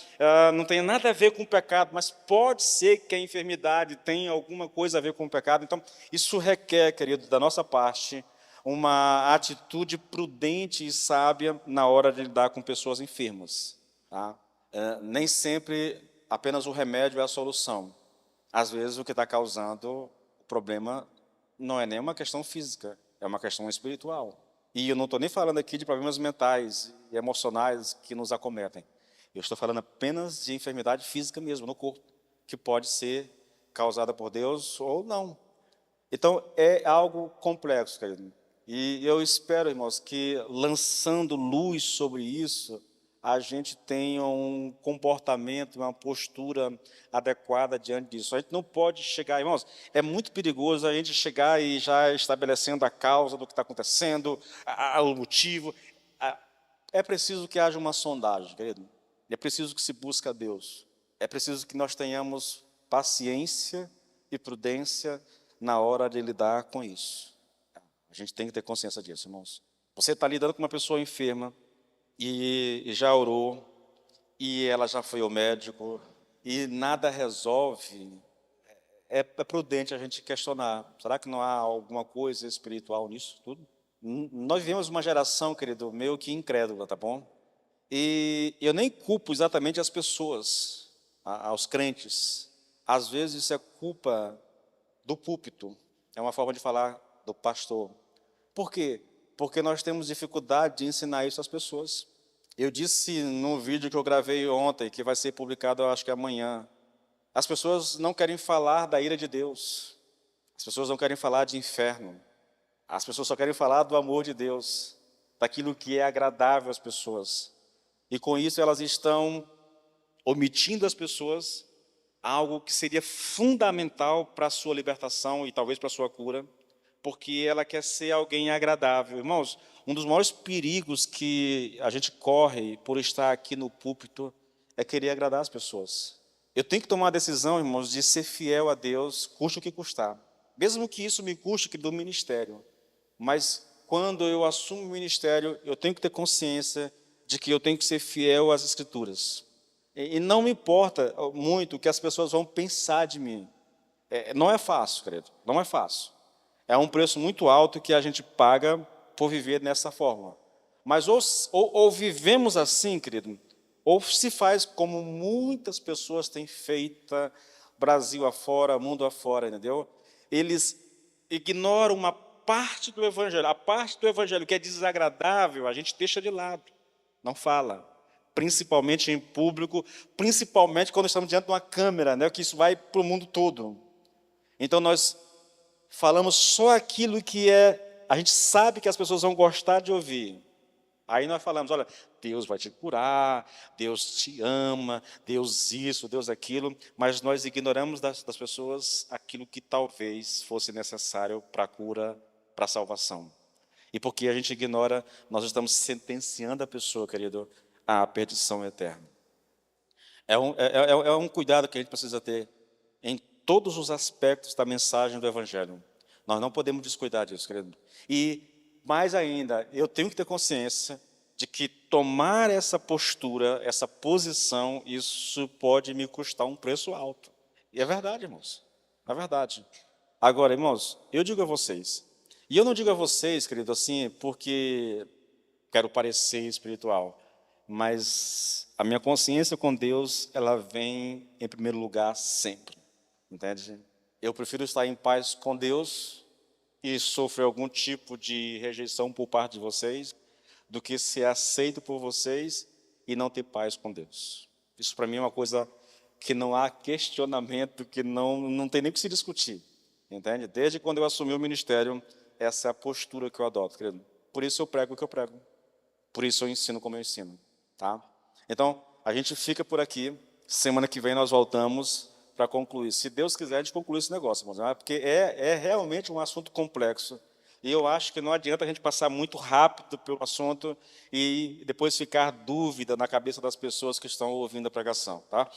não tenha nada a ver com o pecado, mas pode ser que a enfermidade tenha alguma coisa a ver com o pecado. Então, isso requer, querido, da nossa parte, uma atitude prudente e sábia na hora de lidar com pessoas enfermas. Tá? Nem sempre apenas o remédio é a solução. Às vezes o que está causando o problema não é nem uma questão física, é uma questão espiritual. E eu não estou nem falando aqui de problemas mentais e emocionais que nos acometem. Eu estou falando apenas de enfermidade física mesmo, no corpo, que pode ser causada por Deus ou não. Então, é algo complexo, querido. E eu espero, irmãos, que lançando luz sobre isso, a gente tenha um comportamento, uma postura adequada diante disso. A gente não pode chegar, irmãos, é muito perigoso a gente chegar e já estabelecendo a causa do que está acontecendo, o motivo. É preciso que haja uma sondagem, querido. É preciso que se busque a Deus. é preciso que nós tenhamos paciência e prudência na hora de lidar com isso. A gente tem que ter consciência disso, irmãos. Você está lidando com uma pessoa enferma e já orou, e ela já foi ao médico, e nada resolve. É prudente a gente questionar. Será que não há alguma coisa espiritual nisso tudo? Nós vivemos uma geração, querido, meio que incrédula, tá bom? E eu nem culpo exatamente as pessoas, aos crentes. Às vezes isso é culpa do púlpito, é uma forma de falar do pastor. Por quê? Porque nós temos dificuldade de ensinar isso às pessoas. Eu disse no vídeo que eu gravei ontem, que vai ser publicado, eu acho que amanhã, as pessoas não querem falar da ira de Deus, as pessoas não querem falar de inferno, as pessoas só querem falar do amor de Deus, daquilo que é agradável às pessoas. E com isso elas estão omitindo às pessoas algo que seria fundamental para a sua libertação e talvez para a sua cura, porque ela quer ser alguém agradável. Irmãos, um dos maiores perigos que a gente corre por estar aqui no púlpito é querer agradar as pessoas. Eu tenho que tomar a decisão, irmãos, de ser fiel a Deus, custe o que custar. Mesmo que isso me custe do ministério. Mas quando eu assumo o ministério, eu tenho que ter consciência de que eu tenho que ser fiel às Escrituras. E não me importa muito o que as pessoas vão pensar de mim. Não é fácil, querido, não é fácil. É um preço muito alto que a gente paga por viver dessa forma. Mas ou vivemos assim, querido, ou se faz como muitas pessoas têm feito, Brasil afora, mundo afora, entendeu? Eles ignoram uma parte do Evangelho. A parte do Evangelho que é desagradável, a gente deixa de lado, não fala. Principalmente em público, principalmente quando estamos diante de uma câmera, né, que isso vai para o mundo todo. Então nós falamos só aquilo que a gente sabe que as pessoas vão gostar de ouvir. Aí nós falamos, olha, Deus vai te curar, Deus te ama, Deus isso, Deus aquilo, mas nós ignoramos das pessoas aquilo que talvez fosse necessário para a cura, para a salvação. E porque a gente ignora, nós estamos sentenciando a pessoa, querido, à perdição eterna. É um cuidado que a gente precisa ter em todos os aspectos da mensagem do Evangelho. Nós não podemos descuidar disso, querido. E, mais ainda, eu tenho que ter consciência de que tomar essa postura, essa posição, isso pode me custar um preço alto. E é verdade, irmãos. É verdade. Agora, irmãos, eu digo a vocês, e eu não digo a vocês, querido, assim, porque quero parecer espiritual, mas a minha consciência com Deus, ela vem em primeiro lugar sempre, entende? Eu prefiro estar em paz com Deus e sofrer algum tipo de rejeição por parte de vocês, do que ser aceito por vocês e não ter paz com Deus. Isso para mim é uma coisa que não há questionamento, que não tem nem que se discutir, entende? Desde quando eu assumi o ministério, essa é a postura que eu adoto, querido. Por isso eu prego o que eu prego, por isso eu ensino como eu ensino. Tá? Então, a gente fica por aqui. Semana que vem nós voltamos para concluir. Se Deus quiser, a gente conclui esse negócio, irmãos, porque é realmente um assunto complexo. E eu acho que não adianta a gente passar muito rápido pelo assunto e depois ficar dúvida na cabeça das pessoas que estão ouvindo a pregação. Tá?